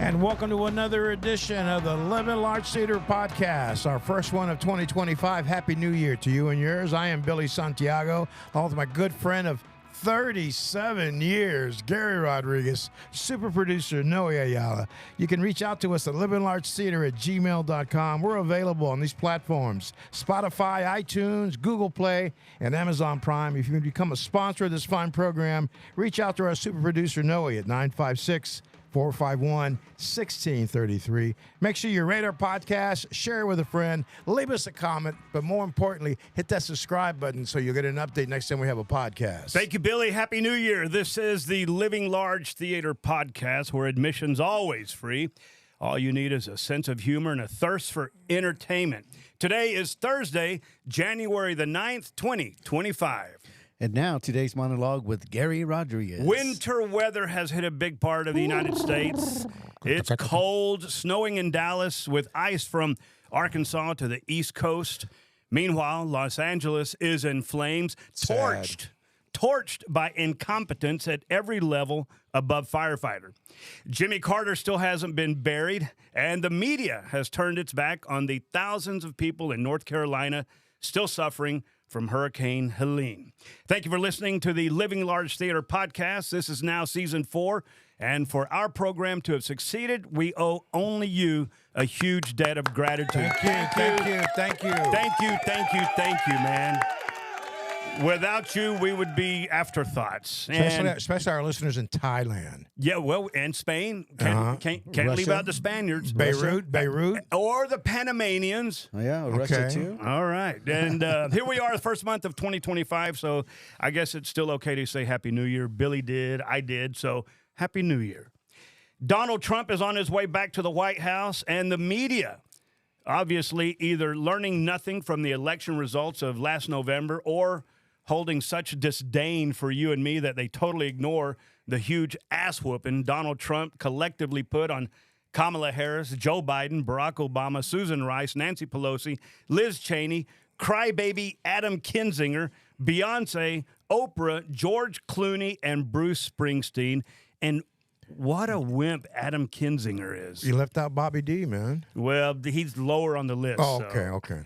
And welcome to another edition of the Living Large Theater Podcast, our first one of 2025. Happy New Year to you and yours. I am Billy Santiago, along with my good friend of 37 years, Gary Rodriguez, super producer Noe Ayala. You can reach out to us at livinglargetheater@gmail.com. We're available on these platforms: Spotify, iTunes, Google Play, and Amazon Prime. If you can become a sponsor of this fine program, reach out to our super producer Noe at 956-451-1633. Make sure you rate our podcast, share it with a friend, leave us a comment, but more importantly, hit that subscribe button so you'll get an update next time we have a podcast. Thank you, Billy. Happy New Year. This is the Living Large Theater Podcast, where admission's always free. All you need is a sense of humor and a thirst for entertainment. Today is Thursday, January the 9th, 2025. And now, today's monologue with Gary Rodriguez. Winter weather has hit a big part of the United States. It's cold, snowing in Dallas with ice from Arkansas to the East Coast. Meanwhile, Los Angeles is in flames, torched by incompetence at every level above firefighter. Jimmy Carter still hasn't been buried, and the media has turned its back on the thousands of people in North Carolina still suffering from Hurricane Helene. Thank you for listening to the Living Large Theater Podcast. This is now Season 4, and for our program to have succeeded, we owe only you a huge debt of gratitude. Thank you, man. Without you, we would be afterthoughts. Especially our listeners in Thailand. Yeah, well, and Spain. Can't leave out the Spaniards. Beirut. Or the Panamanians. Oh, yeah, Russia too. All right. And here we are, the first month of 2025, so I guess it's still okay to say Happy New Year. Billy did, I did, so Happy New Year. Donald Trump is on his way back to the White House, and the media, obviously either learning nothing from the election results of last November or holding such disdain for you and me that they totally ignore the huge ass-whooping Donald Trump collectively put on Kamala Harris, Joe Biden, Barack Obama, Susan Rice, Nancy Pelosi, Liz Cheney, crybaby Adam Kinzinger, Beyonce, Oprah, George Clooney, and Bruce Springsteen. And what a wimp Adam Kinzinger is. You left out Bobby D, man. Well, he's lower on the list. Oh, so. okay.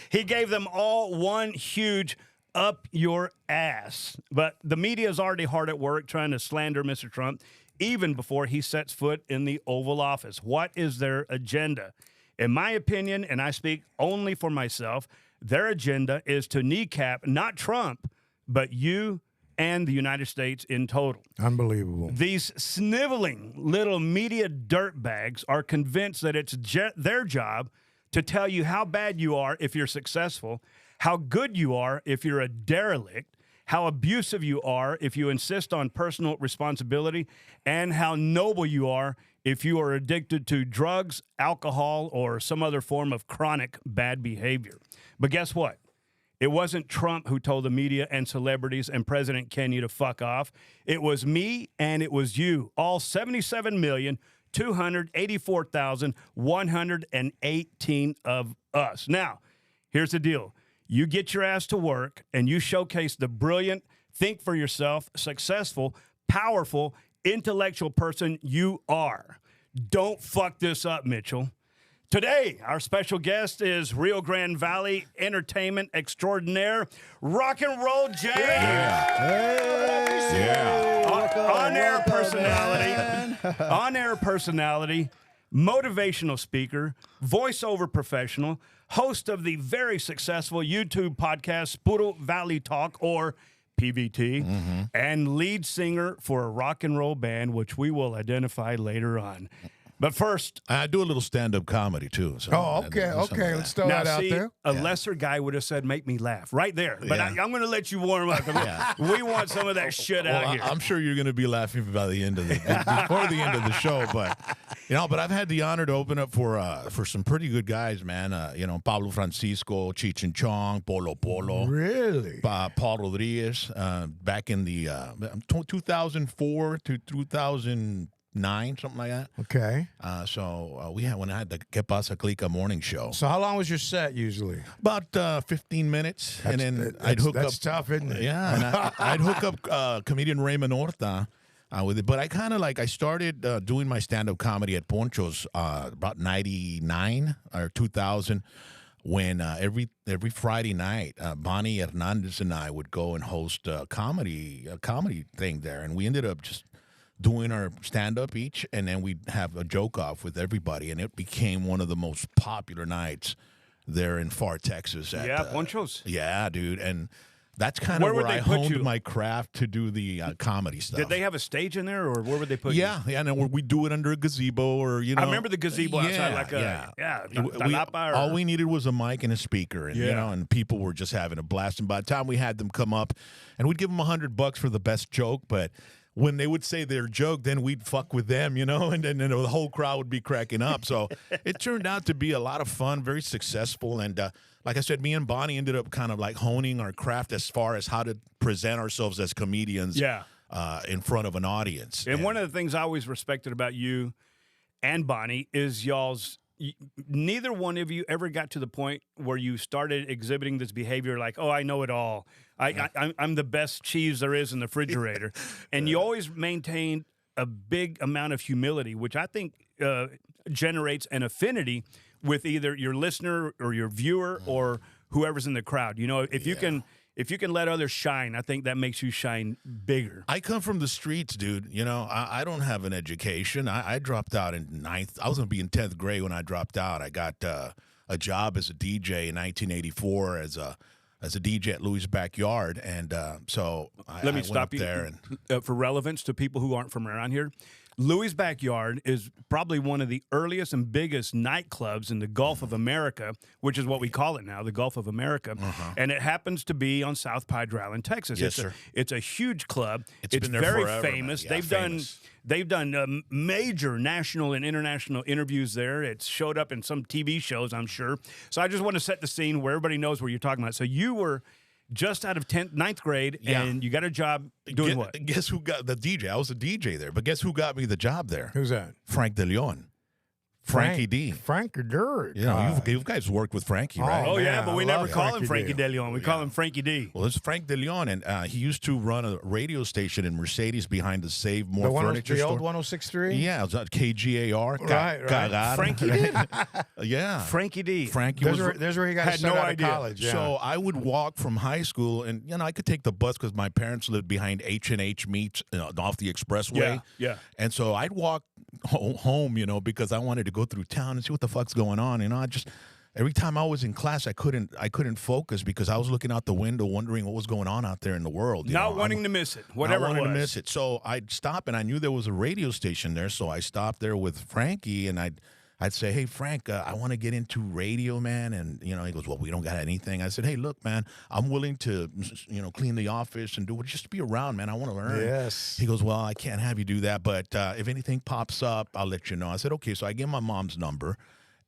He gave them all one huge up your ass. But the media is already hard at work trying to slander Mr. Trump even before he sets foot in the Oval Office. What is their agenda? In my opinion, and I speak only for myself, their agenda is to kneecap not Trump, but you and the United States in total. Unbelievable. These sniveling little media dirtbags are convinced that it's their job to tell you how bad you are if you're successful, how good you are if you're a derelict, how abusive you are if you insist on personal responsibility, and how noble you are if you are addicted to drugs, alcohol, or some other form of chronic bad behavior. But guess what? It wasn't Trump who told the media and celebrities and President Kenya to fuck off. It was me and it was you, all 77,284,118 of us. Now, here's the deal. You get your ass to work and you showcase the brilliant, think for yourself, successful, powerful, intellectual person you are. Don't fuck this up, Mitchell. Today, our special guest is Rio Grande Valley entertainment extraordinaire, Rock and Roll Jay. On-air personality, motivational speaker, voiceover professional, host of the very successful YouTube podcast, Puro Valley Talk, or PVT, and lead singer for a rock and roll band, which we will identify later on. But first, I do a little stand-up comedy, too. So okay. Let's throw that out there. A lesser guy would have said, make me laugh, right there. But I'm going to let you warm up. We want some of that shit out here. I'm sure you're going to be laughing by the end of before the end of the show. But, but I've had the honor to open up for some pretty good guys, man. Pablo Francisco, Cheech and Chong, Polo. Really? Paul Rodriguez, back in the 2004 to 2009, something like that. Okay. When I had the Que Pasa Clica morning show. So how long was your set usually? About 15 minutes. I'd hook up. That's tough, isn't it? Yeah. And I'd hook up comedian Raymond Horta with it. But I kind of I started doing my stand-up comedy at Poncho's about 99 or 2000 when every Friday night, Bonnie Hernandez and I would go and host a comedy thing there. And we ended up just doing our stand-up each, and then we'd have a joke-off with everybody. And it became one of the most popular nights there in Far Texas. Poncho's. Yeah, dude. And that's kind of where I honed my craft to do the comedy stuff. Did they have a stage in there, or where would they put you? Yeah, and we do it under a gazebo, or I remember the gazebo outside, all we needed was a mic and a speaker, and and people were just having a blast. And by the time we had them come up, and we'd give them $100 for the best joke, but when they would say their joke, then we'd fuck with them, and then the whole crowd would be cracking up. So it turned out to be a lot of fun, very successful, and like I said, me and Bonnie ended up kind of honing our craft as far as how to present ourselves as comedians in front of an audience. And one of the things I always respected about you and Bonnie is neither one of you ever got to the point where you started exhibiting this behavior like, oh, I know it all. I'm the best cheese there is in the refrigerator. And you always maintained a big amount of humility, which I think generates an affinity with either your listener or your viewer or whoever's in the crowd. If you can let others shine, I think that makes you shine bigger. I come from the streets, dude. I don't have an education. I dropped out in 9th. I was going to be in 10th grade when I dropped out. I got a job as a DJ in 1984 as a DJ at Louis' Backyard, and so Let me stop you there. And for relevance to people who aren't from around here. Louis' Backyard is probably one of the earliest and biggest nightclubs in the Gulf of America, which is what we call it now, the Gulf of America. And it happens to be on South Padre Island, Texas. Yes, sir. It's a huge club. It's been there very forever, famous. man. Yeah, They've done major national and international interviews there. It's showed up in some TV shows, I'm sure. So I just want to set the scene where everybody knows what you're talking about. So you were just out of 9th grade, and you got a job doing what? Guess who got the DJ? I was a DJ there, but guess who got me the job there? Who's that? Frank De Leon. Frankie D. Frankie Dirt. You guys worked with Frankie, right? Oh, man, yeah, but we never call him Frankie De De Leon. We call him Frankie D. Well, it's Frank De Leon, and he used to run a radio station in Mercedes behind the Save More Furniture the store. old 106.3? Yeah, it was KGAR. Right. Frankie did? Yeah. Frankie D. Frankie There's where he got had no out idea. of college. Yeah. So I would walk from high school, and I could take the bus because my parents lived behind H&H Meats off the expressway. Yeah. And so I'd walk home, because I wanted to go through town and see what the fuck's going on. I just every time I was in class, I couldn't focus because I was looking out the window, wondering what was going on out there in the world. Not wanting to miss it, whatever not it wanting was. to miss it. So I'd stop, and I knew there was a radio station there, so I stopped there with Frankie, and I'd say, hey, Frank, I want to get into radio, man. And, he goes, well, we don't got anything. I said, hey, look, man, I'm willing to, clean the office and do it just to be around, man. I want to learn. Yes. He goes, well, I can't have you do that, but if anything pops up, I'll let you know. I said, okay. So I gave my mom's number,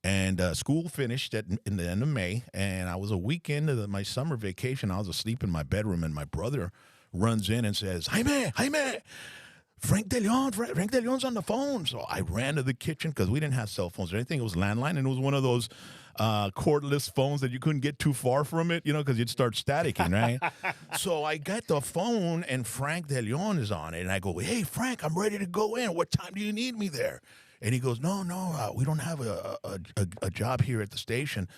and school finished in the end of May, and I was a week into my summer vacation. I was asleep in my bedroom, and my brother runs in and says, Jaime, Frank De Leon's on the phone. So I ran to the kitchen because we didn't have cell phones or anything. It was landline, and it was one of those cordless phones that you couldn't get too far from it, because you'd start staticking, right? So I got the phone, and Frank De Leon is on it, and I go, hey, Frank, I'm ready to go in. What time do you need me there? And he goes, no, we don't have a job here at the station.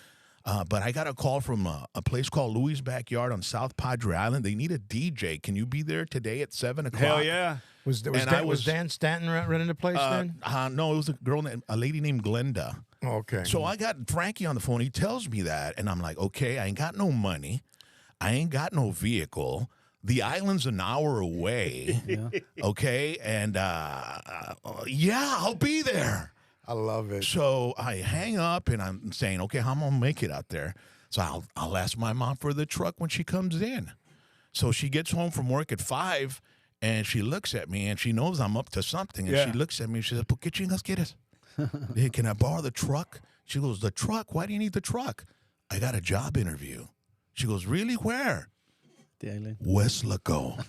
But I got a call from a place called Louis' Backyard on South Padre Island. They need a DJ. Can you be there today at 7 o'clock? Hell yeah. Was Dan Stanton running the place then? No, it was a lady named Glenda. Okay. So I got Frankie on the phone. He tells me that, and I'm like, okay, I ain't got no money. I ain't got no vehicle. The island's an hour away. Okay, and I'll be there. I love it. So I hang up, and I'm saying, okay, how am I gonna make it out there? So I'll ask my mom for the truck when she comes in. So she gets home from work at 5, and she looks at me, and she knows I'm up to something. And she looks at me, and she says, ¿Por qué chingas quieres? Hey, can I borrow the truck? She goes, the truck? Why do you need the truck? I got a job interview. She goes, really? Where? The island. Westlaco.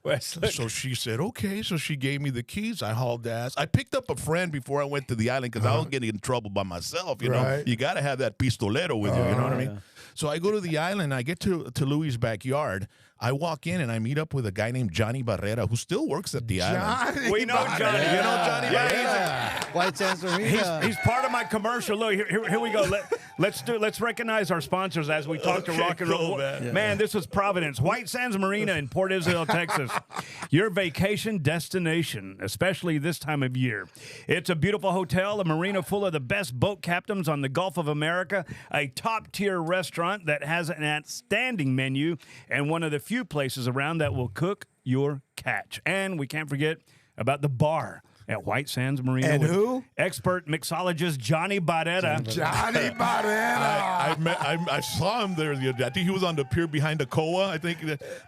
Westlaco. So she said, okay. So she gave me the keys. I hauled ass. I picked up a friend before I went to the island because I was getting in trouble by myself. You know, you got to have that pistolero with you. You know what I mean? So I go to the island. I get to Louis' Backyard. I walk in and I meet up with a guy named Johnny Barrera who still works at the island. We know Johnny. You know Johnny Barrera? Yeah. White Sands Marina. He's part of my commercial. Look, here we go. Let's recognize our sponsors as we talk to rock and roll. Cool, man. Man, this was Providence, White Sands Marina in Port Isabel, Texas. Your vacation destination, especially this time of year. It's a beautiful hotel, a marina full of the best boat captains on the Gulf of America, a top-tier restaurant that has an outstanding menu, and one of the few places around that will cook your catch. And we can't forget about the bar at White Sands Marina. And with who? Expert mixologist Johnny Barrera. Johnny Barrera. I saw him there the other day. I think he was on the pier behind the COA. I think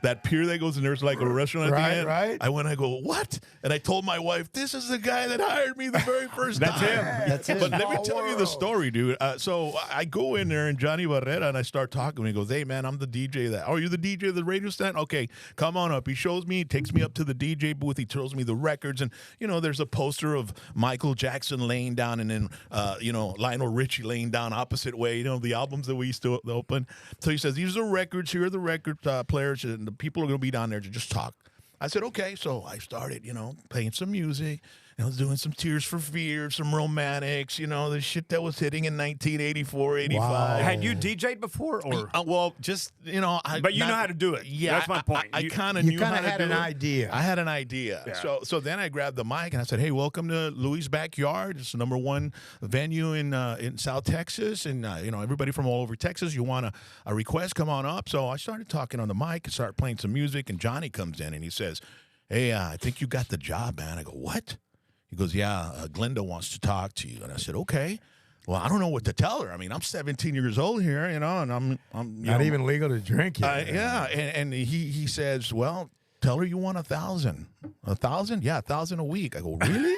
that pier that goes and there's like a restaurant at the end. Right. I go, what? And I told my wife, this is the guy that hired me the very first time. That's him. That's him. But let me Small tell you the world. story, dude. So I go in there and Johnny Barrera and I start talking. He goes, hey, man, I'm the DJ of that. Oh, you're the DJ of the radio stand? Okay, come on up. He shows me, takes me up to the DJ booth. He shows me the records. And, there's a poster of Michael Jackson laying down and then, Lionel Richie laying down opposite way, the albums that we used to open. So he says, these are records. Here are the record players and the people are going to be down there to just talk. I said, okay. So I started, playing some music. I was doing some Tears for Fears, some Romantics, the shit that was hitting in 1984, 85. Wow. Had you DJ'd before? Or Well, just, But you know how to do it. Yeah. That's my point. I kind of You knew kind how of to had do an it. idea. I had an idea. Yeah. So then I grabbed the mic and I said, hey, welcome to Louis' Backyard. It's the #1 venue in South Texas. And, everybody from all over Texas, you want a request, come on up. So I started talking on the mic and started playing some music. And Johnny comes in and he says, hey, I think you got the job, man. I go, what? He goes, yeah, Glenda wants to talk to you. And I said, okay. Well, I don't know what to tell her. I mean, I'm 17 years old here, and I'm Not even legal to drink yet. yeah. And he says, well, tell her you want 1,000. 1,000? Yeah, 1,000 a week. I go, really?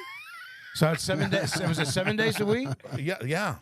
So it's 7 days. Was it 7 days a week? Yeah.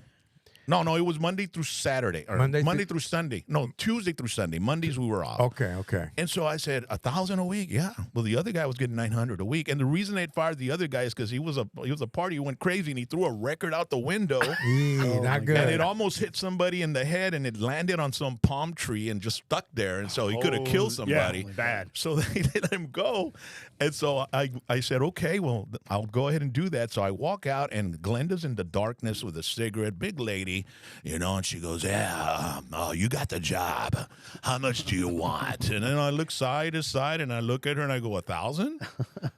No, it was Monday through Saturday. Or Monday through Sunday. No, Tuesday through Sunday. Mondays we were off. Okay. And so I said, 1,000 a week? Yeah. Well, the other guy was getting 900 a week. And the reason they fired the other guy is because he was a party who went crazy and he threw a record out the window. Not good. And it almost hit somebody in the head and it landed on some palm tree and just stuck there. And so he could have killed somebody. Yeah, bad. So they let him go. And so I said, okay, well, I'll go ahead and do that. So I walk out and Glenda's in the darkness with a cigarette, big lady, and she goes, yeah, you got the job. How much do you want? And then I look side to side and I look at her and I go, 1,000?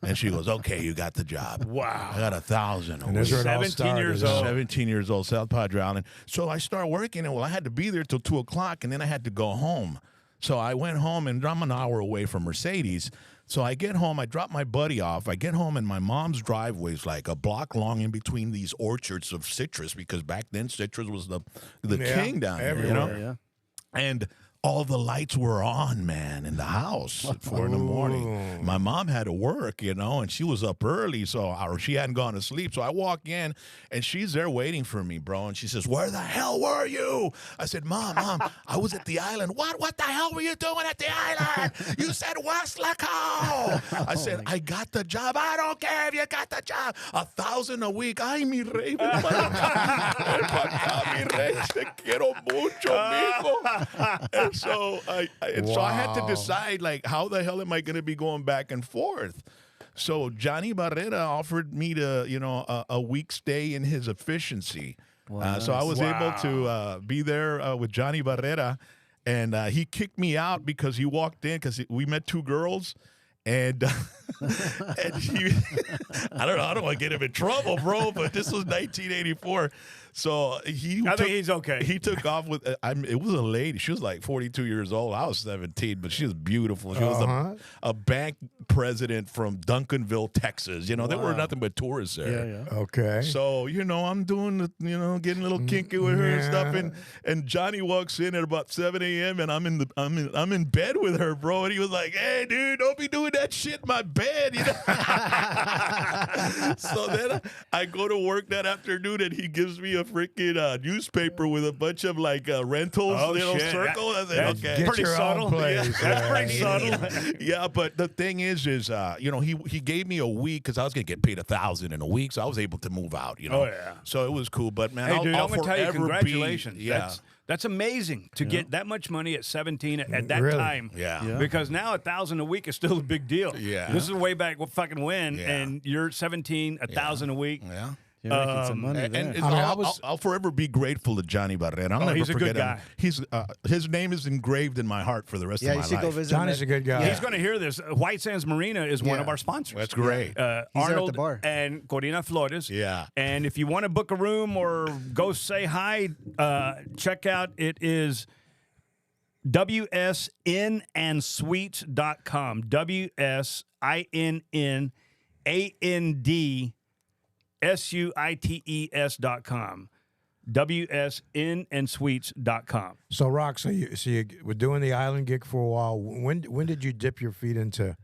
And she goes, okay, you got the job. Wow. I got 1,000. And that's where it all 17 years started. old. 17 years old, South Padre Island. So I start working, and I had to be there till 2 o'clock, and then I had to go home. So I went home, and I'm an hour away from Mercedes. So I get home, I drop my buddy off. I get home, and my mom's driveway is like a block long in between these orchards of citrus, because back then citrus was the king down there, everywhere. Yeah. And all the lights were on, man, in the house at 4 in the morning. My mom had to work, and she was up early, or she hadn't gone to sleep. So I walk in, and she's there waiting for me, bro. And she says, where the hell were you? I said, Mom, I was at the island. What the hell were you doing at the island? You said Westlaco. I said, I got the job. I don't care if you got the job. 1,000 a week. Ay, mi rey. Mi rey, te quiero mucho, mijo. So I had to decide, like, how the hell am I going to be going back and forth? So Johnny Barrera offered me to, a week stay in his efficiency. Wow, so I was nice. able to be there with Johnny Barrera, and he kicked me out because he walked in because we met 2 girls. And, and he, I don't want to get him in trouble, bro, but this was 1984. So I think he's okay. He took off with, it was a lady. She was like 42 years old. I was 17, but she was beautiful. She was a bank president from Duncanville, Texas. There were nothing but tourists there. Yeah. Okay. So, I'm doing, getting a little kinky with her and stuff. And Johnny walks in at about 7 a.m. and I'm in bed with her, bro. And he was like, hey, dude, don't be doing that shit in my bed. So then I go to work that afternoon and he gives me a freaking newspaper with a bunch of like rentals, shit. circle. I said, That's okay. Get pretty your subtle. own place. Yeah. That's pretty subtle. Yeah, but the thing is, he gave me a week because I was gonna get paid 1,000 in a week, so I was able to move out. Oh, yeah. So it was cool. But man, Hey, dude, I'll I'm going to tell you, forever congratulations. be, yeah. That's amazing to get that much money at 17 at that Really? time. Yeah. Because now $1,000 a week is still a big deal. Yeah. This is way back fucking when, Yeah. and you're 17, $1,000 a week. Yeah. You're making some money And there. it's- I mean, I'll forever be grateful to Johnny Barrera. I'll never he's a forget good him. guy. He's his name is engraved in my heart for the rest Yeah, of you my should go life. visit. Johnny's a good guy. He's going to hear this. White Sands Marina is one Yeah. of our sponsors. That's great. He's there at Arnold the bar. and Corina Flores. Yeah. And if you want to book a room or go say hi, check out, it is wsnandsweets.com. wsinnandsuites.com. wsnandsweets.com. So, Rock, so you were doing the island gig for a while. When did you dip your feet into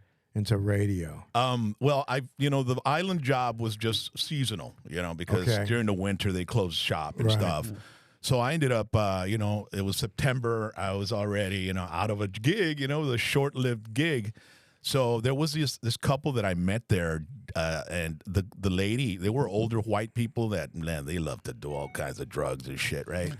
radio? Well, the island job was just seasonal, because Okay. during the winter they closed shop and Right. stuff. So I ended up, it was September. I was already, out of a gig, the short-lived gig. So there was this couple that I met there, and the lady, they were older white people that, man, they love to do all kinds of drugs and shit, right?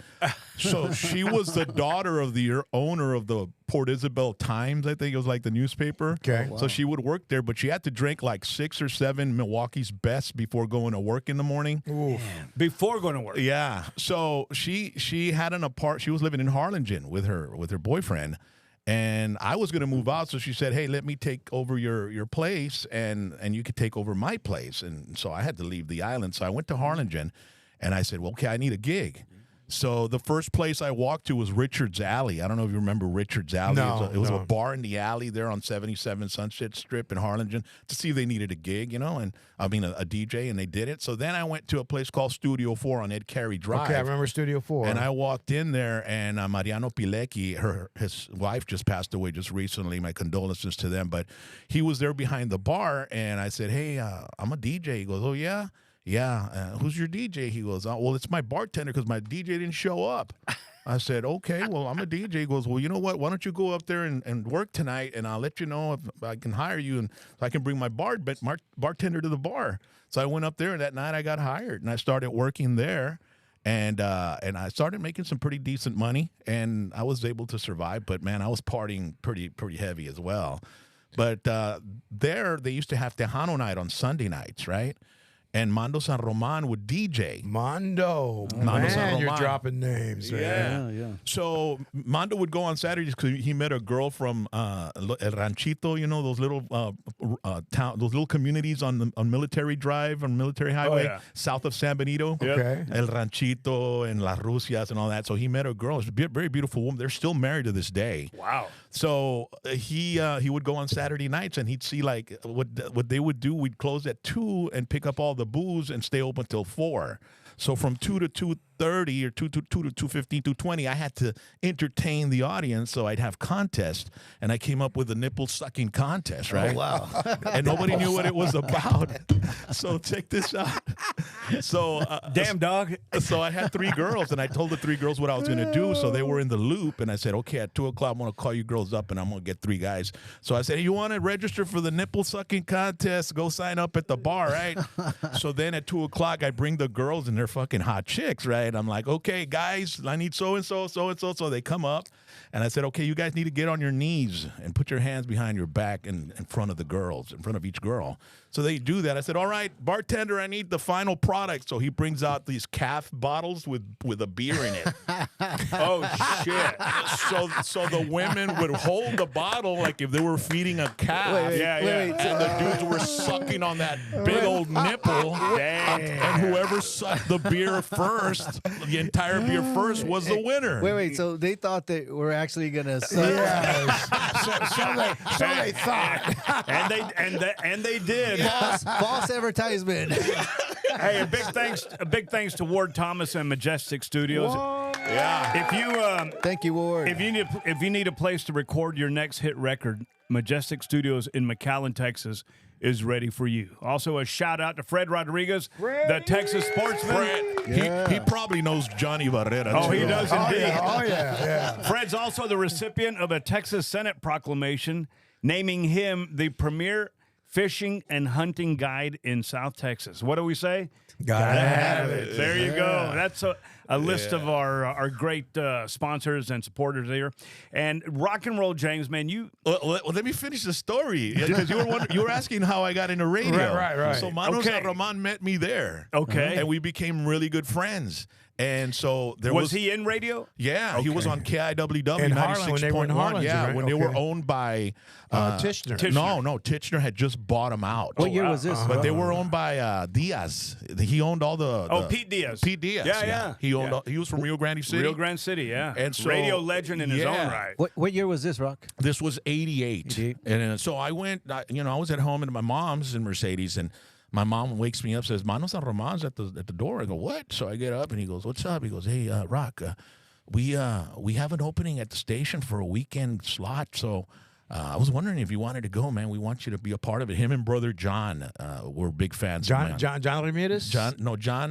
So she was the daughter of the owner of the Port Isabel Times, I think it was like the newspaper. Okay. So she would work there, but she had to drink like 6 or 7 Milwaukee's Best before going to work in the morning. Ooh. Before going to work. Yeah. So she had she was living in Harlingen with her boyfriend. And I was going to move out, so she said, "Hey, let me take over your place, and you could take over my place." And so I had to leave the island. So I went to Harlingen, and I said, "Well, okay, I need a gig." So the first place I walked to was Richard's Alley. I don't know if you remember Richard's Alley. No, it was no. a bar in the alley there on 77 Sunset Strip in Harlingen to see if they needed a gig, and a DJ, and they did it. So then I went to a place called Studio 4 on Ed Carey Drive. Okay, I remember Studio 4. And I walked in there, and Mariano Pilecki, his wife just passed away just recently. My condolences to them. But he was there behind the bar, and I said, "Hey, I'm a DJ." He goes, "Oh, yeah? Yeah. Who's your DJ?" He goes, "Oh, well, it's my bartender because my DJ didn't show up." I said, "Okay, well, I'm a DJ." He goes, "Well, you know what? Why don't you go up there and work tonight, and I'll let you know if I can hire you, and so I can bring my bartender to the bar." So I went up there, and that night I got hired, and I started working there. And I started making some pretty decent money, and I was able to survive. But man, I was partying pretty heavy as well. But there, they used to have Tejano night on Sunday nights, right? And Mando San Roman would DJ. Mondo. San Man, you're Roman. dropping names, man. Yeah. So Mando would go on Saturdays because he met a girl from El Ranchito, those little town, those little communities on Military Drive, on Military Highway, yeah. south of San Benito. Yep. Okay. El Ranchito and Las Rusias and all that. So he met a girl. She's a very beautiful woman. They're still married to this day. Wow. So he would go on Saturday nights, and he'd see like what they would do. We'd close at 2 and pick up all the booze and stay open till 4. So from 2 to 2:30 or 2 to 2:15, 2:20, I had to entertain the audience, so I'd have contests, and I came up with the nipple sucking contest, right? Oh, wow. And nobody knew what it was about. So check this out. So Damn, dog. so I had 3 girls, and I told the 3 girls what I was going to do. So they were in the loop, and I said, "Okay, at 2:00, I'm going to call you girls up, and I'm going to get 3 guys." So I said, "Hey, you want to register for the nipple sucking contest? Go sign up at the bar, right?" So then at 2:00, I bring the girls, and they're fucking hot chicks, right? I'm like, "Okay, guys, I need so-and-so, so-and-so." So they come up, and I said, "Okay, you guys need to get on your knees and put your hands behind your back in front of the girls, in front of each girl." So they do that. I said, "All right, bartender, I need the final product." So he brings out these calf bottles with a beer in it. Oh, shit. So the women would hold the bottle like if they were feeding a calf. Wait, And the dudes were sucking on that big old nipple. And whoever sucked the beer first, the entire beer first, was the winner. Wait. So they thought that we're actually gonna suck. Yes. so they thought. And they did. False advertisement. Hey, a big thanks to Ward Thomas and Majestic Studios. Yeah. If you Thank you, Ward. if you need a place to record your next hit record, Majestic Studios in McAllen, Texas is ready for you. Also, a shout out to Fred Rodriguez, the Texas sportsman. Fred, he probably knows Johnny Barrera. Oh, he too. does Oh, indeed. yeah. Fred's also the recipient of a Texas Senate proclamation naming him the premier fishing and hunting guide in South Texas. What do we say? Gotta have it. There you go. That's a list of our great sponsors and supporters there. And Rock and Roll James, man, you... Well, let me finish the story because you were asking how I got into radio. Right. So Manos and Roman met me there. Okay. And we became really good friends. And so there was he in radio? Yeah, he was on KIWW In Harlan, when they were in 96.1. Harlan, Yeah, right? when they were owned by Tishner. No, Tishner had just bought them out. What year was this? But they were owned by Diaz. He owned all the Pete Diaz. Pete Diaz. Yeah. He owned. He was from Rio Grande City. Rio Grande City, yeah. And so, radio legend in his own right. What year was this, Rock? This was 88. And so I went, I was at home at my mom's in Mercedes, and my mom wakes me up, says, Manos and Roman's at the door. I go, what? So I get up, and he goes, what's up? He goes, hey, Rock, we have an opening at the station for a weekend slot, so I was wondering if you wanted to go, man. We want you to be a part of it. Him and brother John were big fans. John Ramirez? John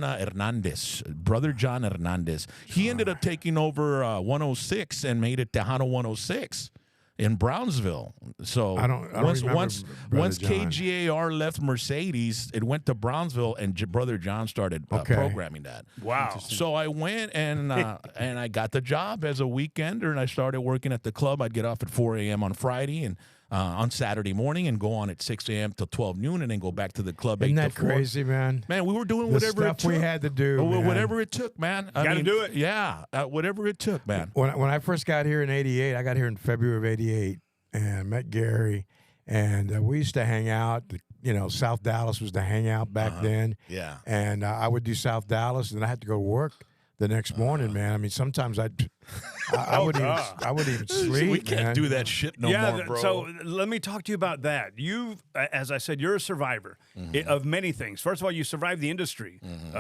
Hernandez. Brother John Hernandez. He ended up taking over 106 and made it Tejano 106. In Brownsville. So I don't once Brother John. KGAR left Mercedes, it went to Brownsville, and Brother John started programming that. Wow. So I went and I got the job as a weekender, and I started working at the club. I'd get off at 4 a.m. on Friday and on Saturday morning and go on at 6 a.m. till 12 noon and then go back to the club. Isn't 8 that to 4. crazy, man? Man, we were doing The whatever it stuff took. we had to do, man. Whatever it took, man. I Gotta mean, do it. Yeah, whatever it took, man. When I first got here in 88, I got here in February of 88 and met Gary. And we used to hang out. South Dallas was the hangout back then. Yeah. And I would do South Dallas, and then I had to go to work the next morning, man. I mean, sometimes I wouldn't even sleep. We can't man. do that shit no more, bro. So let me talk to you about that. You, as I said, you're a survivor of many things. First of all, you survived the industry.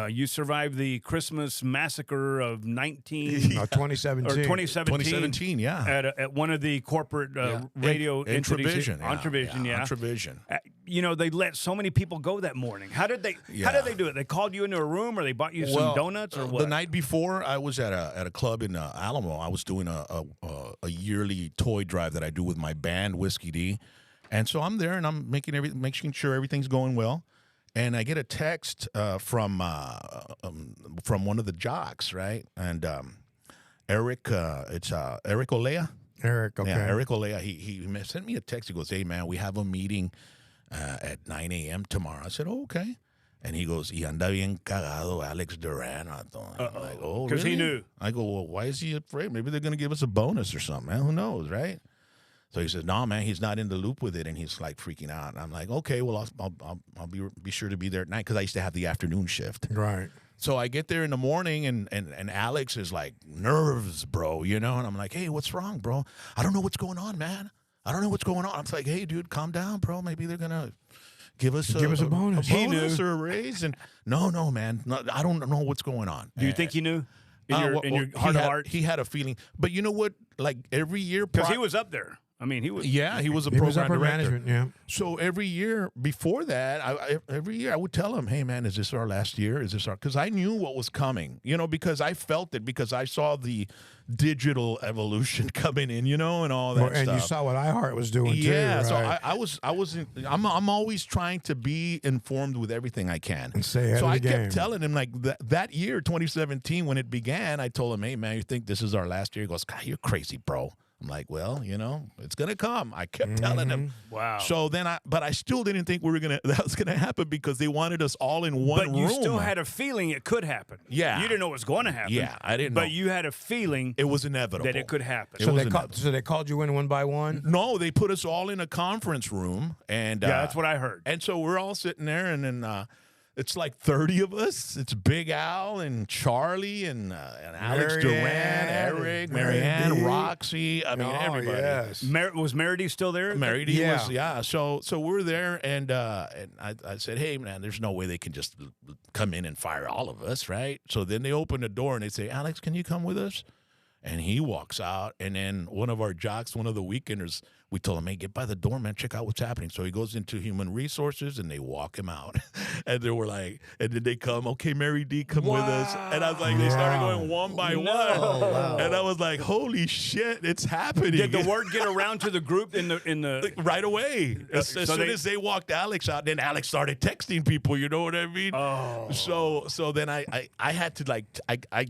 You survived the Christmas massacre of 2017. 2017, yeah. At one of the corporate radio entities. Intravision. Intravision, yeah. Intravision. They let so many people go that morning. How did they do it? They called you into a room, or they bought you some donuts, or what? The night before, I was at a club in Alamo. I was doing a yearly toy drive that I do with my band Whiskey D, and so I'm there and I'm making sure everything's going well. And I get a text from one of the jocks, right? And Eric, it's Eric Olea. Eric, okay. Yeah, Eric Olea. He sent me a text. He goes, "Hey man, we have a meeting at 9 a.m. tomorrow." I said, "Oh, okay." And he goes, "Y anda bien cagado Alex Duran." I'm like, "Oh, because really?" he knew. I go, "Well, why is he afraid? Maybe they're gonna give us a bonus or something, man. Who knows, right?" So he says, "No, man, he's not in the loop with it," and he's like freaking out. And I'm like, "Okay, well, I'll be sure to be there at night because I used to have the afternoon shift." Right. So I get there in the morning, and Alex is like, "Nerves, bro," And I'm like, "Hey, what's wrong, bro? I don't know what's going on, man. I don't know what's going on." I'm like, "Hey, dude, calm down, bro. Maybe they're gonna give us a bonus. He knew. or a raise." And no, man, I don't know what's going on. Do you think he knew? In your heart of heart? He had a feeling. But you know what? Like every year, Because he was up there. I mean, he was. Yeah, he was a He was program upper director. management, yeah. So every year before that, every year I would tell him, "Hey man, is this our last year? Is this our?" Because I knew what was coming, because I felt it, because I saw the digital evolution coming in, and all that stuff. And you saw what iHeart was doing too. Yeah, so right? I'm always trying to be informed with everything I can. And stay ahead so of the I kept game. telling him, like, that year, 2017, when it began, I told him, "Hey man, you think this is our last year?" He goes, "God, you're crazy, bro." I'm like, "Well, it's gonna come." I kept telling him. Wow. So then I still didn't think that was gonna happen, because they wanted us all in one room. But you still had a feeling it could happen. Yeah. You didn't know it was going to happen. Yeah, I didn't know. But you had a feeling It was inevitable that it could happen. So they called you in one by one? No, they put us all in a conference room, and Yeah, that's what I heard. And so we're all sitting there, and then it's like 30 of us. It's Big Al and Charlie and Alex Duran, Eric, Marianne, Roxy. I mean, everybody. Yes. Was Meredy still there? Meredy Yeah. was, yeah. So we're there, and I said, "Hey, man, there's no way they can just come in and fire all of us, right?" So then they open the door, and they say, "Alex, can you come with us?" And he walks out, and then one of our jocks, one of the weekenders, we told him, hey, get by the door, man, check out what's happening. So he goes into human resources, and they walk him out. And they were like, and then they come, okay, Mary D, come with us. And I was like, they started going one by one. Wow. And I was like, holy shit, it's happening. Did the word get around to the group in the right away? As so soon they- as they walked Alex out, then Alex started texting people, you know what I mean? Oh. So then I had to like, I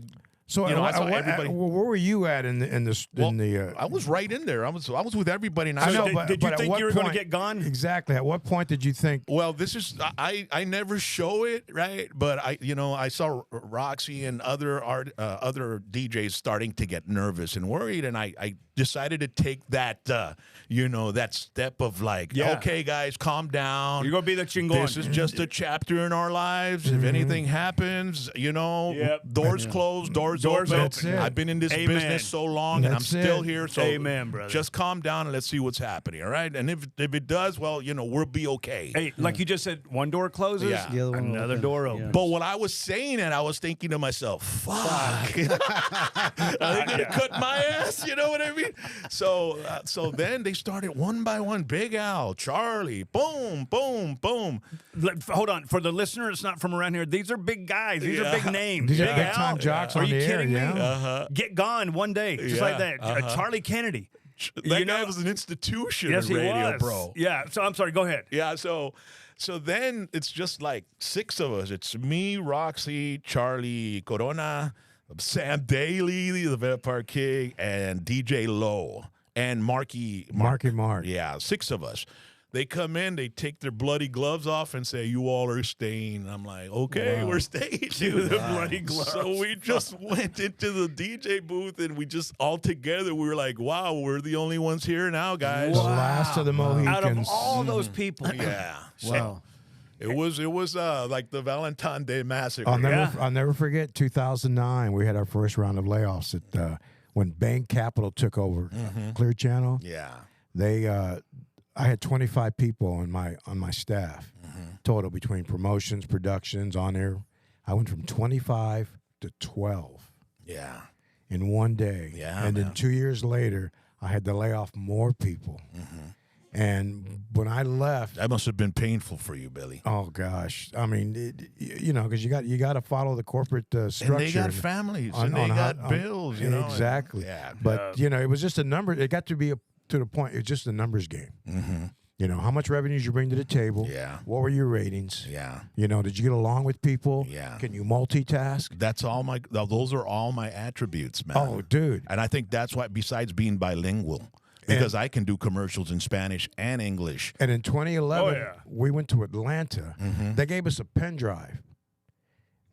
So you know, I saw everybody. where were you at in the I was right in there. I was with everybody. And I know, did, but- did you but at think what you were going to point- get gone? Exactly. At what point did you think? Well, this is I never show it, right? But I saw Roxy and other DJs starting to get nervous and worried, and I decided to take that that step of like, Yeah. okay, guys, calm down. You're going to be the chingon. This is just a chapter in our lives. If anything happens, Yep. doors closed, doors Doors open. open. it. I've been in this Amen. business so long, and I'm That's still it. here. So Amen, brother. just calm down and let's see what's happening, all right? And if it does, well, we'll be okay. Hey, like you just said, one door closes, Yeah. The other one will another open. door Yeah. opens. But when I was saying it, I was thinking to myself, fuck. Are they going to cut my ass? You know what I mean? So then they started one by one. Big Al, Charlie, boom, boom, boom. Hold on. For the listener, it's not from around here. These are big guys. These are Yeah. big names. These are Big big Al. time jocks Are on you the air, kidding me? yeah. Get gone one day, just like Yeah. that. Charlie Kennedy. That guy was an institution Yes, in he radio, was. bro. Yeah. So I'm sorry. Go ahead. Yeah, so then it's just like six of us. It's me, Roxy, Charlie Corona, Sam Daly, the Vampire King, and DJ Low, and Marky Mark. Yeah, six of us. They come in, they take their bloody gloves off and say, you all are staying. I'm like, okay, we're staying. Dude, the bloody gloves. So we just went into the DJ booth, and we just all together, we were like, wow, we're the only ones here now, guys. The last of the Mohicans. Out of all those people, Yeah. Wow. It was like the Valentine Day massacre. I'll never forget 2009. We had our first round of layoffs at when Bank Capital took over Clear Channel. Yeah. I had 25 people on my staff total between promotions, productions, on air. I went from 25 to 12 Yeah. in one day. Yeah, and then man. 2 years later, I had to lay off more people. And when I left, That must have been painful for you, Billy. oh gosh, I mean, because you got to follow the corporate structure. And they got families, and they got bills, you know. Exactly. Yeah. But it was just a number. It got to be to the point. It's just a numbers game. How much revenues you bring to the table. Yeah. What were your ratings? Yeah. Did you get along with people? Yeah. Can you multitask? Those are all my attributes, man. Oh, dude. And I think that's why, besides being bilingual, because I can do commercials in Spanish and English. And in 2011, Oh, yeah. we went to Atlanta. They gave us a pen drive.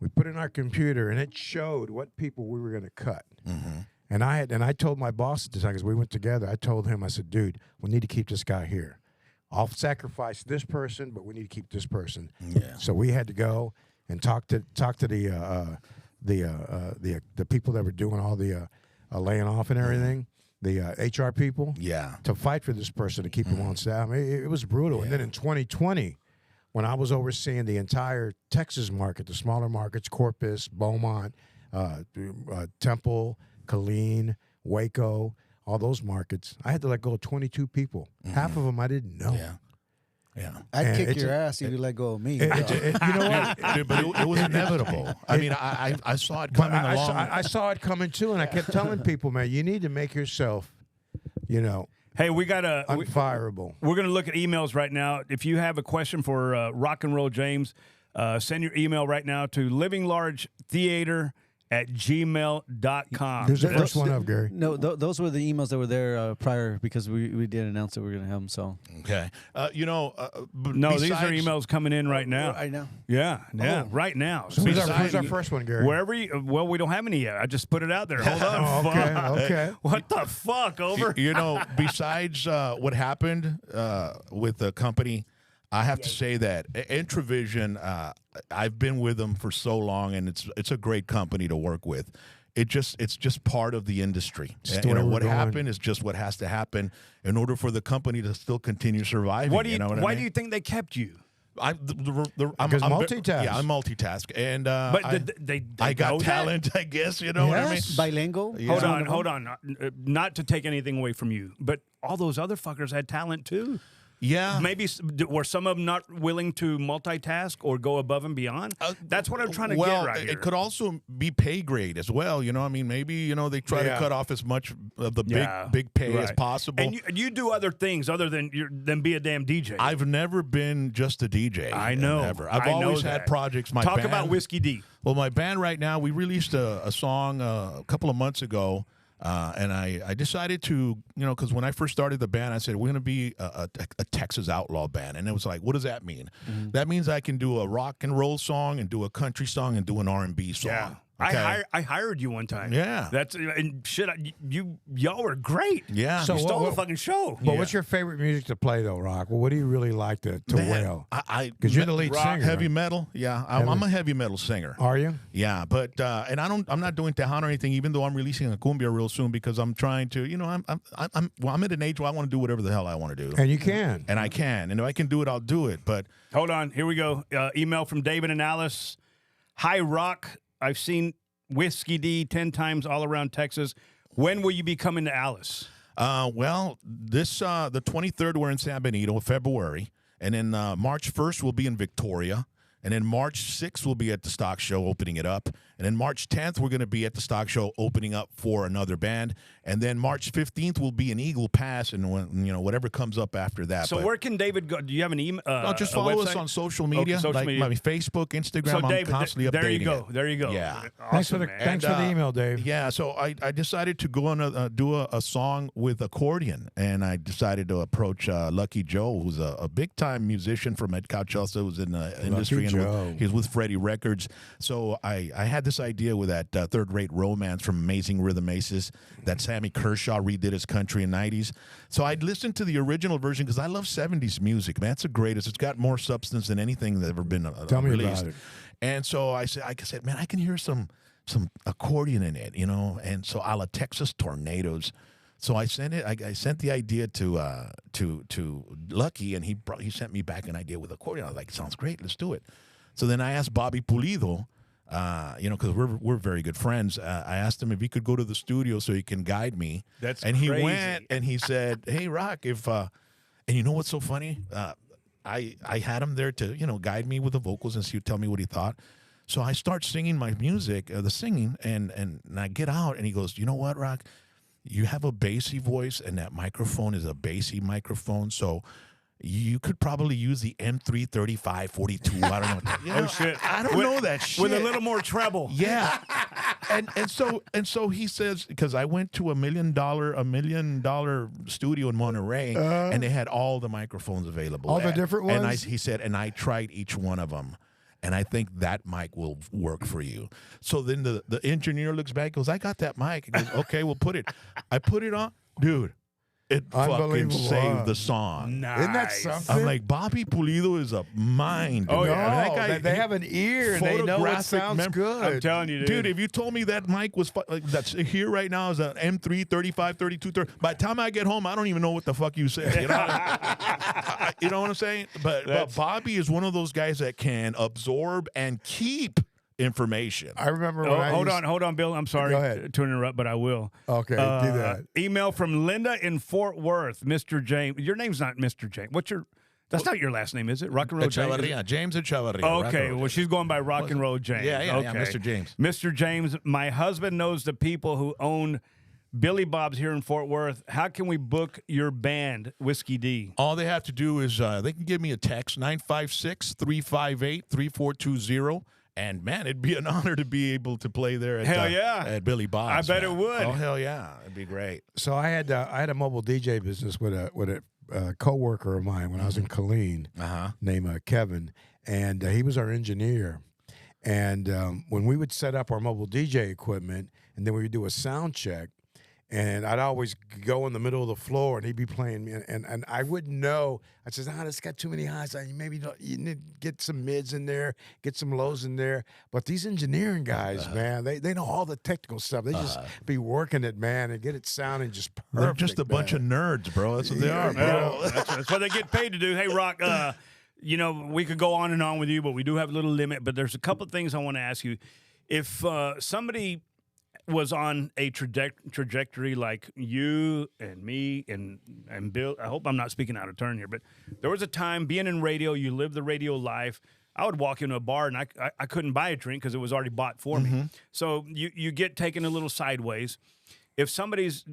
We put it in our computer, and it showed what people we were going to cut. And I told my boss at the time, because we went together, I told him, I said, dude, we need to keep this guy here. I'll sacrifice this person, but we need to keep this person. Yeah. So we had to go and talk to the people that were doing all the laying off and everything, the HR people. Yeah. To fight for this person to keep him on staff. I mean, it was brutal. And then in 2020, when I was overseeing the entire Texas market, the smaller markets, Corpus, Beaumont, Temple, Killeen, Waco, all those markets, I had to let go of 22 people. Half of them I didn't know. Yeah. Yeah. I'd And kick it's your a- ass if you let go of me. You know what? Dude, but it was inevitable. I mean, I saw it But coming along. I saw it coming too, and I kept telling people, man, you need to make yourself, hey, we got a. unfireable. We're going to look at emails right now. If you have a question for Rock and Roll James, send your email right now to livinglargetheater@gmail.com. There's the first one up, Gary. No, those were the emails that were there prior because we did announce that we were going to have them. So Okay. No, these are emails coming in right now. I know. Yeah, right now. So Who's our first one, Gary? wherever you, well, we don't have any yet. I just put it out there. Hold on. Oh, okay, Fuck. okay. What the fuck? Over. Besides what happened with the company, I have to say that Intravision, I've been with them for so long, and it's a great company to work with. It's just part of the industry. Just the way we're What going. happened is just what has to happen in order for the company to still continue surviving. Why do know what I Why mean? do you think they kept you? I'm Because multitask. Yeah, I'm multitask, and But they I got know that? talent, I guess. You know what I mean? Yes. Bilingual. Yeah. Hold on. Not to take anything away from you, but all those other fuckers had talent too. Yeah. Maybe were some of them not willing to multitask or go above and beyond? That's what I'm trying to get right here. It could also be pay grade as well. You know, I mean, maybe they try to cut off as much of the big pay as possible. And you do other things other than be a damn DJ. I've never been just a DJ. I know. Never. I've always had projects. Talk band, about Whiskey D. Well, my band right now, we released a song a couple of months ago. And I decided to, because when I first started the band, I said, we're going to be a Texas outlaw band. And it was like, what does that mean? Mm-hmm. That means I can do a rock and roll song and do a country song and do an R&B song. Yeah. Okay? I hired you one time. Yeah. That's and shit. Y'all were great. Yeah. So you stole the fucking show. But what's your favorite music to play though, Rock? Well, what do you really like to wail? Because you're the lead singer. Heavy right? metal. Yeah. I'm a heavy metal singer. Are you? Yeah. But and I'm not doing Tejano or anything, even though I'm releasing a cumbia real soon because I'm trying to. I'm at an age where I want to do whatever the hell I want to do. And you can. And I can. And if I can do it, I'll do it. But hold on. Here we go. Email from David and Alice. Hi, Rock. I've seen Whiskey D 10 times all around Texas. When will you be coming to Alice? Well, this the 23rd we're in San Benito, February, and then March 1st we'll be in Victoria, and then March 6th we'll be at the Stock Show opening it up, and then March 10th we're going to be at the Stock Show opening up for another band, and then March 15th we'll be in Eagle Pass, and whatever comes up after that. So where can David go? Do you have an email? Just follow us on social media, media. My Facebook, Instagram. So I'm David, constantly there you updating go. it. There you go. Yeah. Awesome, Thanks for the email, Dave. Yeah, so I decided to go on do a song with accordion, and I decided to approach Lucky Joe, who's a big-time musician from Ed Cauchosa, who's in the industry. And he's with Freddie Records. So I had this idea with that Third-Rate Romance from Amazing Rhythm Aces that Sammy Kershaw redid as country in the 90s. So I'd listened to the original version because I love 70s music. Man, it's the greatest. It's got more substance than anything that's ever been Tell me released. about it. And so I said, man, I can hear some accordion in it, and so a la Texas Tornadoes. So I sent it. I sent the idea to Lucky, and he sent me back an idea with accordion. I was like, sounds great, let's do it. So then I asked Bobby Pulido, because we're very good friends. I asked him if he could go to the studio so he can guide me. And he went and he said, "Hey, Rock, if and you know what's so funny? I had him there to guide me with the vocals and tell me what he thought." So I start singing my music, the singing, and I get out, and he goes, "You know what, Rock? You have a bassy voice, and that microphone is a bassy microphone, so you could probably use the M33542. I don't know. Oh shit! I don't know that shit with a little more treble. Yeah, and so he says, because I went to $1 million studio in Monterey, and they had all the microphones available, all the different ones. And he said, and I tried each one of them. And I think that mic will work for you. So then the engineer looks back, goes, I got that mic. He goes, okay, we'll put it. I put it on. Dude, it fucking saved the song. Nice. Isn't that something? I'm like, Bobby Pulido is a mind. Oh, dude. yeah. I mean, that guy, they have an ear and they know what sounds good. I'm telling you, dude, if you told me that mic was that's here right now is an M3 35 32 30, by the time I get home, I don't even know what the fuck you said. You know, you know what I'm saying? But Bobby is one of those guys that can absorb and keep information. I remember when hold on, Bill. I'm sorry to interrupt, but I will. Okay, do that. Email from Linda in Fort Worth, Mr. James. Your name's not Mr. James. That's not your last name, is it? Rock and Roll James? James Echevarria. Okay, well, she's going by Rock and Roll James. Yeah, okay. Mr. James. Mr. James, my husband knows the people who own Billy Bob's here in Fort Worth. How can we book your band, Whiskey D? All they have to do is they can give me a text, 956-358-3420. And, man, it'd be an honor to be able to play there at Billy Bob's. I bet it would. Oh, hell yeah. It'd be great. So I had a mobile DJ business with a coworker of mine when I was in Killeen, named Kevin, and he was our engineer. And when we would set up our mobile DJ equipment, and then we would do a sound check, and I'd always go in the middle of the floor, and he'd be playing me, and I wouldn't know. I said, it's got too many highs. Maybe you need to get some mids in there, get some lows in there. But these engineering guys, man, they know all the technical stuff. They just be working it, man, and get it sounding just perfect. They're just a bunch of nerds, bro. That's what they are, bro. That's what they get paid to do. Hey, Rock, you know, we could go on and on with you, but we do have a little limit. But there's a couple of things I want to ask you. If somebody was on a trajectory like you and me and Bill, I hope I'm not speaking out of turn here, but there was a time being in radio, you lived the radio life. I would walk into a bar and I couldn't buy a drink because it was already bought for me. So you get taken a little sideways. If somebody's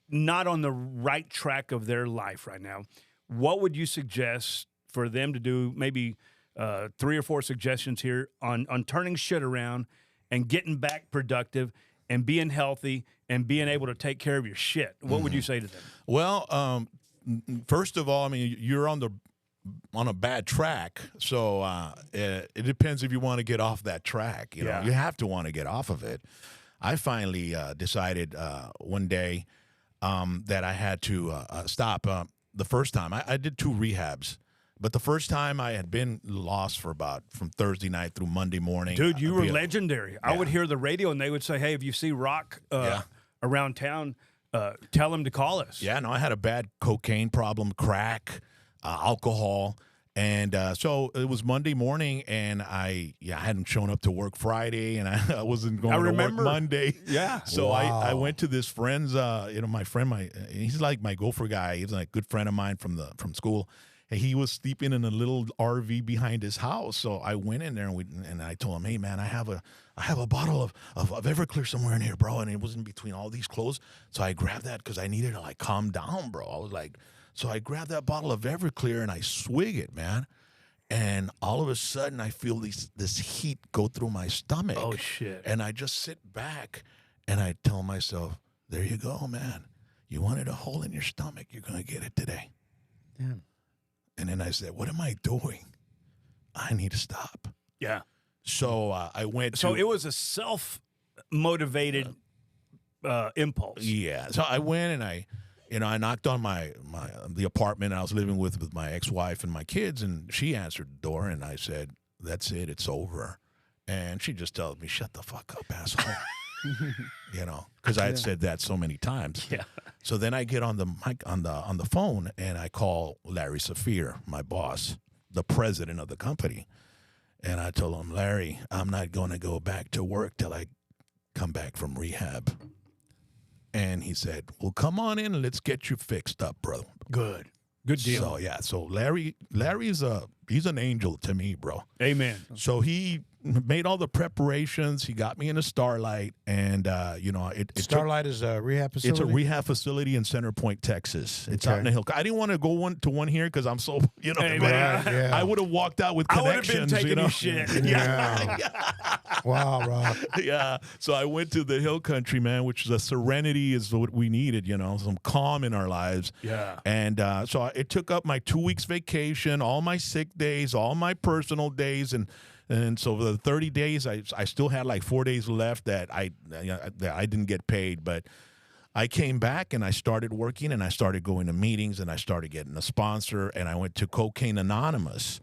not on the right track of their life right now, what would you suggest for them to do? Maybe 3 or 4 suggestions here on turning shit around and getting back productive and being healthy and being able to take care of your shit. What would you say to them? Well, first of all, I mean, you're on a bad track, so it depends if you want to get off that track. You know, you have to want to get off of it. I finally decided one day that I had to stop. The first time I did 2 rehabs. But the first time I had been lost from Thursday night through Monday morning. Dude, you were legendary. I would hear the radio and they would say, hey, if you see Rock around town, tell him to call us. Yeah, no, I had a bad cocaine problem, crack, alcohol. And so it was Monday morning, and I hadn't shown up to work Friday, and I wasn't going to work Monday. Yeah. So I went to this friend's, my friend, he's like my gopher guy. He's like a good friend of mine from school. And he was sleeping in a little RV behind his house. So I went in there and I told him, hey man, I have a bottle of Everclear somewhere in here, bro. And it was in between all these clothes. So I grabbed that because I needed to like calm down, bro. I was like, so I grabbed that bottle of Everclear and I swig it, man. And all of a sudden I feel this heat go through my stomach. Oh shit. And I just sit back and I tell myself, there you go, man. You wanted a hole in your stomach, you're gonna get it today. Yeah. And then I said, what am I doing? I need to stop. Yeah. So I went So it was a self-motivated impulse. Yeah. So I went and I knocked on the apartment I was living with my ex-wife and my kids, and she answered the door, and I said, that's it, it's over. And she just tells me, shut the fuck up, asshole. Because I had said that so many times. Yeah. So then I get on the mic on the phone and I call Larry Saphir, my boss, the president of the company, and I told him, Larry, I'm not going to go back to work till I come back from rehab. And he said, well, come on in and let's get you fixed up, bro. Good deal. So yeah, so Larry's he's an angel to me, bro. Amen. So he made all the preparations. He got me in a Starlight, and Starlight is a rehab facility? It's a rehab facility in Center Point, Texas. It's out in the hill. I didn't want to go to one here because I'm so Hey, man. I would have walked out with I would have connections. been taking you shit. Yeah. Wow, Rob. Yeah. So I went to the Hill Country, man, which is a serenity is what we needed, some calm in our lives. Yeah. And so it took up my 2 weeks vacation, all my sick days, all my personal days, and so for the 30 days, I still had like 4 days left that I didn't get paid, but I came back and I started working and I started going to meetings and I started getting a sponsor, and I went to Cocaine Anonymous.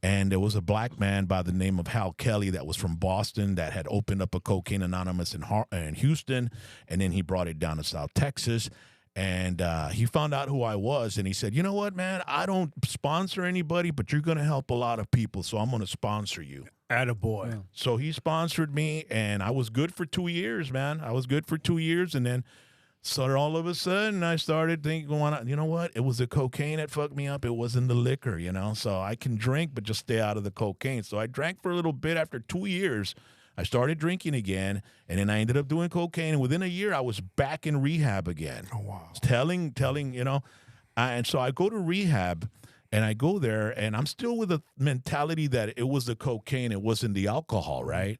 And there was a black man by the name of Hal Kelly that was from Boston that had opened up a Cocaine Anonymous in Houston, and then he brought it down to South Texas. And he found out who I was, and he said, you know what, man, I don't sponsor anybody, but you're going to help a lot of people, so I'm going to sponsor you. Attaboy. Yeah. So he sponsored me, and I was good for 2 years, man. I was good for 2 years, and then all of a sudden I started thinking, you know what? It was the cocaine that fucked me up. It wasn't the liquor, So I can drink, but just stay out of the cocaine. So I drank for a little bit. After 2 years, I started drinking again, and then I ended up doing cocaine. And within a year, I was back in rehab again. Oh, wow. Telling, and so I go to rehab, and I go there, and I'm still with the mentality that it was the cocaine, it wasn't the alcohol, right?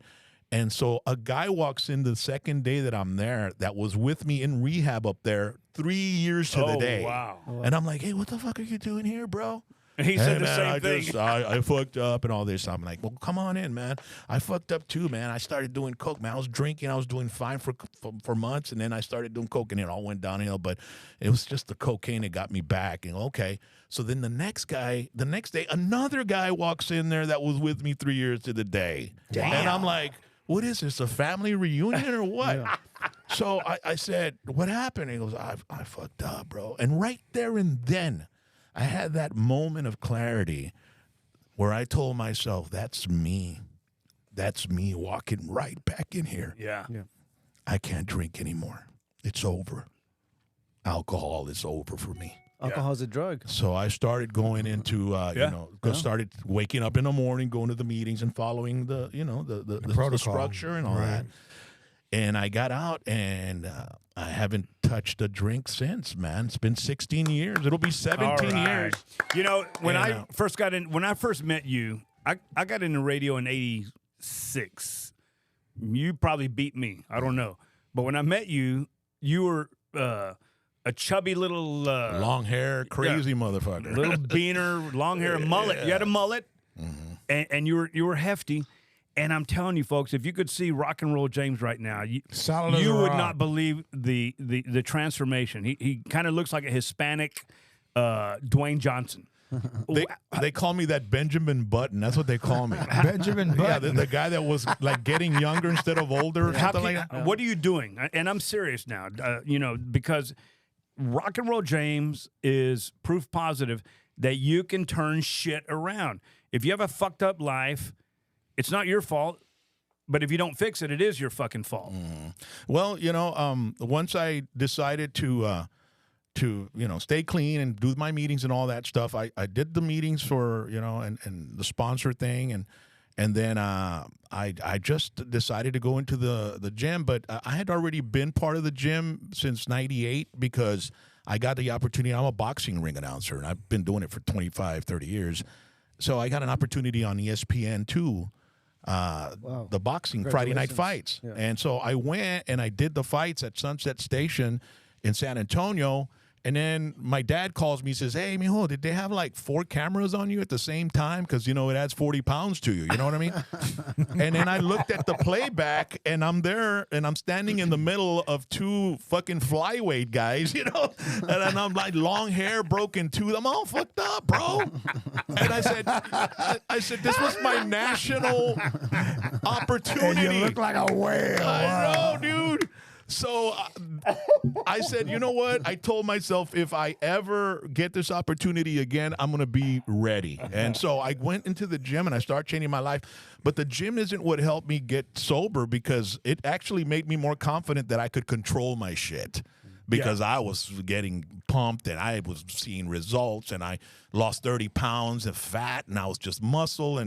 And so a guy walks in the second day that I'm there that was with me in rehab up there 3 years to the day. Wow. And I'm like, hey, what the fuck are you doing here, bro? And he said the same thing. I fucked up and all this. I'm like, well, come on in, man. I fucked up too, man. I started doing coke, man. I was drinking. I was doing fine for months, and then I started doing coke, and it all went downhill. But it was just the cocaine that got me back. And okay, so then the next day, another guy walks in there that was with me 3 years to the day. Damn. And I'm like, what is this, a family reunion or what? Yeah. So I said, what happened? He goes, I fucked up, bro. And right there and then, I had that moment of clarity where I told myself, that's me. That's me walking right back in here. Yeah. I can't drink anymore. It's over. Alcohol is over for me. Alcohol's a drug. So I started going into, started waking up in the morning, going to the meetings and following the protocol. structure and all Right. that. And I got out, and I haven't touched a drink since, man. It's been 16 years. It'll be 17 years. You know, when And, I first got in, when I first met you, I got into radio in '86. You probably beat me. I don't know. But when I met you, you were a chubby little Long hair, crazy motherfucker. little beaner, long hair, mullet. You had a mullet, and you were hefty. And I'm telling you, folks, if you could see Rock and Roll James right now, Solid as you a would rock. not believe the transformation. He kind of looks like a Hispanic Dwayne Johnson. They call me that Benjamin Button. That's what they call me. Benjamin Yeah, Button. the guy that was like getting younger instead of older. Or How something can, like that. what are you doing? And I'm serious now. Because Rock and Roll James is proof positive that you can turn shit around. If you have a fucked up life, it's not your fault. But if you don't fix it, it is your fucking fault. Well, once I decided to stay clean and do my meetings and all that stuff, I did the meetings for and the sponsor thing, and then I just decided to go into the gym. But I had already been part of the gym since '98 because I got the opportunity. I'm a boxing ring announcer, and I've been doing it for 25, 30 years. So I got an opportunity on ESPN too. The boxing Friday night fights. Yeah. And so I went and I did the fights at Sunset Station in San Antonio. And then my dad calls me, says, "Hey, mijo, did they have like 4 cameras on you at the same time? Because, it adds 40 pounds to you." You know what I mean? And then I looked at the playback, and I'm there, and I'm standing in the middle of 2 fucking flyweight guys, And I'm like, long hair, broken tooth. I'm all fucked up, bro. And I said, this was my national opportunity. And you look like a whale. I know, dude. So I said, you know what? I told myself if I ever get this opportunity again, I'm going to be ready. And so I went into the gym and I started changing my life. But the gym isn't what helped me get sober because it actually made me more confident that I could control my shit. Because I was getting pumped and I was seeing results and I lost 30 pounds of fat and I was just muscle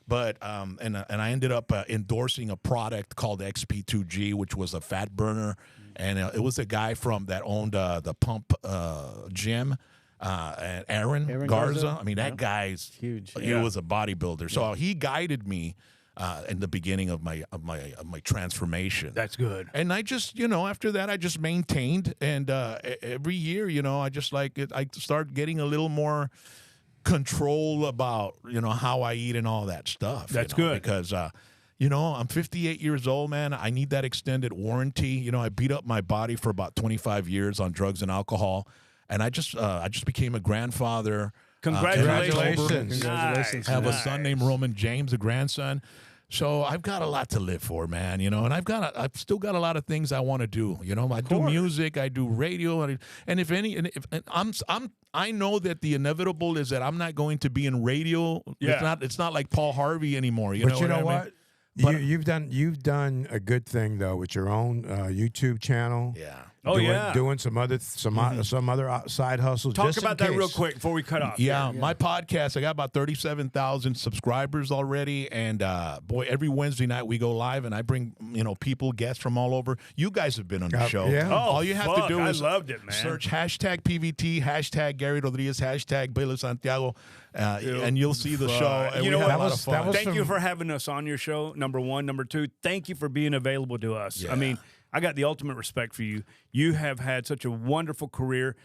but and I ended up endorsing a product called XP2G, which was a fat burner, and it was a guy that owned the pump gym. And Aaron Garza. I mean, that guy's huge. He was a bodybuilder, so he guided me in the beginning of my transformation. That's good. And I just, after that, I just maintained. And every year, I just I start getting a little more control about, how I eat and all that stuff. That's good. Because, I'm 58 years old, man. I need that extended warranty. I beat up my body for about 25 years on drugs and alcohol. And I just became a grandfather. Congratulations. Congratulations. I have a son named Roman James, a grandson. So I've got a lot to live for, man, and I've still got a lot of things I want to do. I do music, I do radio, I know that the inevitable is that I'm not going to be in radio. Yeah. It's not like Paul Harvey anymore. But you know what I mean? what? But- You've done a good thing though with your own YouTube channel. Yeah. Oh, yeah. Doing some other side hustles. Talk just in about that real case. quick before we cut off. Yeah, my podcast, I got about 37,000 subscribers already. And boy, every Wednesday night we go live and I bring, guests from all over. You guys have been on the show. yeah. Oh, all you have fuck, to do is I loved it, man. search hashtag PVT, hashtag Gary Rodriguez, hashtag Billy Santiago, and you'll see the show. And You we know have what? a lot of fun. Thank you for having us on your show, number one. Number two, thank you for being available to us. Yeah. I mean, I got the ultimate respect for you. You have had such a wonderful career.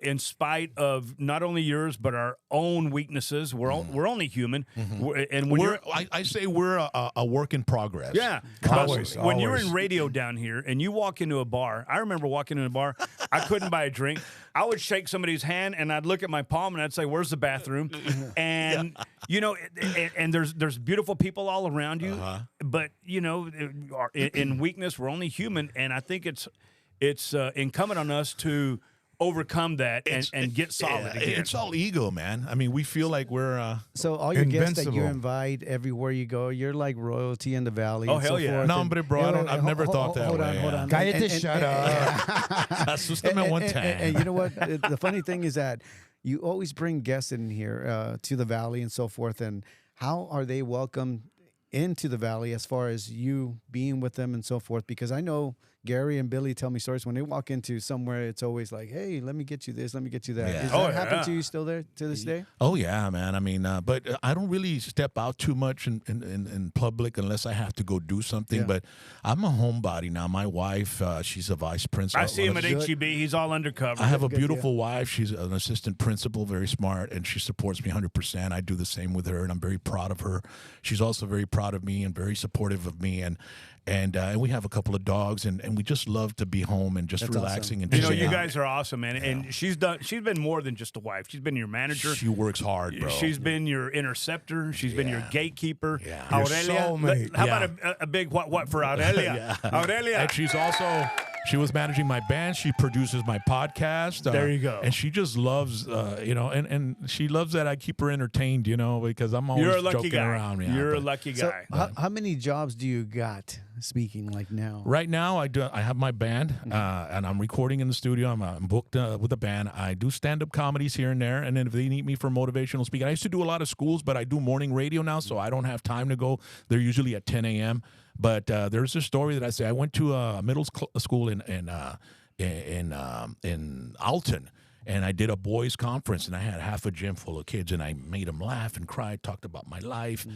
In spite of not only yours but our own weaknesses, we're only human, and when I say we're a work in progress. yeah, Always, when you're always. in radio down here and you walk into a bar, I remember walking in a bar, I couldn't buy a drink. I would shake somebody's hand and I'd look at my palm and I'd say, "Where's the bathroom?" And and there's beautiful people all around you, but in weakness we're only human, and I think it's incumbent on us to overcome that and get solid Yeah, again. it's all ego, man. I mean, we feel like we're. So all your guests that you Invincible. invite everywhere you go, you're like royalty in the valley. Oh, and hell so yeah. forth. No, And- but bro, Yeah, wait, I've never thought that hold way. on, hold on. Cállate, shut up. Asústame one time. And you know what? The funny thing is that you always bring guests in here to the valley and so forth. And how are they welcomed into the valley as far as you being with them and so forth? Because I know Gary and Billy tell me stories when they walk into somewhere. It's always like, "Hey, let me get you this, let me get you that." Yeah. Does Oh, that happen yeah. to you still there to this day? Oh yeah, man. I mean, but I don't really step out too much in public unless I have to go do something. Yeah. But I'm a homebody now. My wife, she's a vice principal. I see him at Good. HEB. He's all undercover. I have a Good beautiful wife. She's an assistant principal, very smart, and she supports me 100%. I do the same with her, and I'm very proud of her. She's also very proud of me and very supportive of me. And we have a couple of dogs, and we just love to be home and just That's relaxing and You just know, you hang out. guys are awesome, man. And she's been more than just a wife. She's been your manager. She works hard, bro. She's been your interceptor. She's been your gatekeeper. Yeah. Your Aurelia, soulmate. how Yeah. about a big what for Aurelia? Aurelia. And she was managing my band. She produces my podcast. There you go. And she just loves, and she loves that I keep her entertained, because I'm always You're a lucky joking guy. around. Yeah, You're a but lucky So guy. how many jobs do you got? Speaking like now, Right now, I have my band, and I'm recording in the studio. I'm booked with a band. I do stand-up comedies here and there, and then if they need me for motivational speaking, I used to do a lot of schools, but I do morning radio now, so I don't have time to go. They're usually at 10 a.m. But there's a story that I say. I went to a middle school in Alton, and I did a boys' conference, and I had half a gym full of kids, and I made them laugh and cry, talked about my life.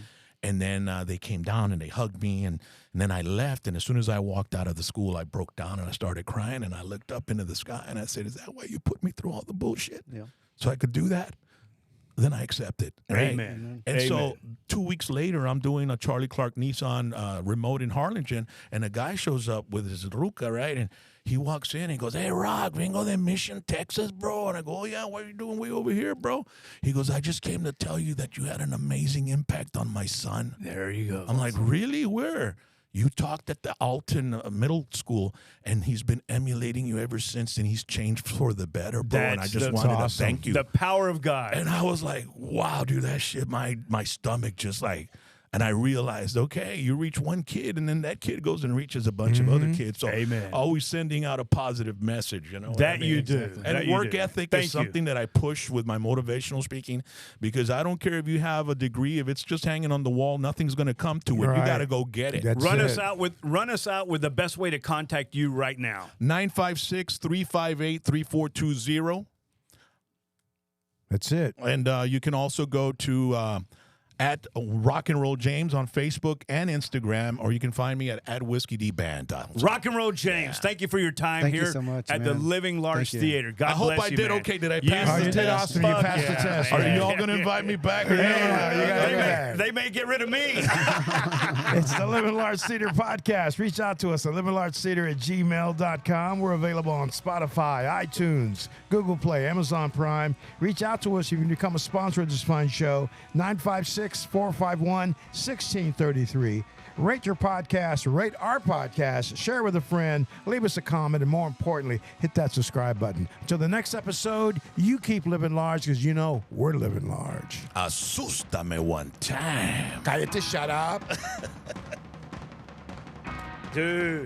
And then they came down and they hugged me, and then I left. And as soon as I walked out of the school, I broke down and I started crying. And I looked up into the sky and I said, "Is that why you put me through all the bullshit? Yeah. So I could do that?" Then I accepted. Right? Amen. And so Amen. 2 weeks later, I'm doing a Charlie Clark Nissan remote in Harlingen, and a guy shows up with his ruca, right? And he walks in and goes, "Hey, Rock, vengo de Mission, Texas, bro." And I go, "Oh, yeah, what are you doing way over here, bro?" He goes, "I just came to tell you that you had an amazing impact on my son." There you go. I'm like, "Really? Where?" "You talked at the Alton Middle School, and he's been emulating you ever since, and he's changed for the better, bro." And I just wanted to thank you. The power of God. And I was like, "Wow, dude, that shit, my stomach just like," and I realized, okay, you reach one kid, and then that kid goes and reaches a bunch of other kids. So Amen. always sending out a positive message, what I That mean? you do. And That you work do. ethic Thank is you. something that I push with my motivational speaking, because I don't care if you have a degree, if it's just hanging on the wall, nothing's going to come to it. Right. You got to go get it. That's Run it. us out with the best way to contact you right now. 956-358-3420. That's it. And you can also go to at Rock and Roll James on Facebook and Instagram, or you can find me at whiskeydband. Rock and Roll James, thank you for your time Thank you here so much, at the man. Living Large Thank you. Theater. God I hope bless I you, did man. okay. Did I You- pass Oh, the you did test? awesome. You Fuck passed the yeah, test. man. Are you all going to invite me back? Or Yeah, you gotta They go may, back. they may get rid of me. It's the Living Large Theater podcast. Reach out to us at livinglargetheater@gmail.com. We're available on Spotify, iTunes, Google Play, Amazon Prime. Reach out to us if you can become a sponsor of this fine show. 956-451-1633. Rate your podcast, rate our podcast, share with a friend, leave us a comment, and more importantly, hit that subscribe button. Until the next episode, you keep living large, because we're living large. Asústame one time. Cállate, shut up. Dude.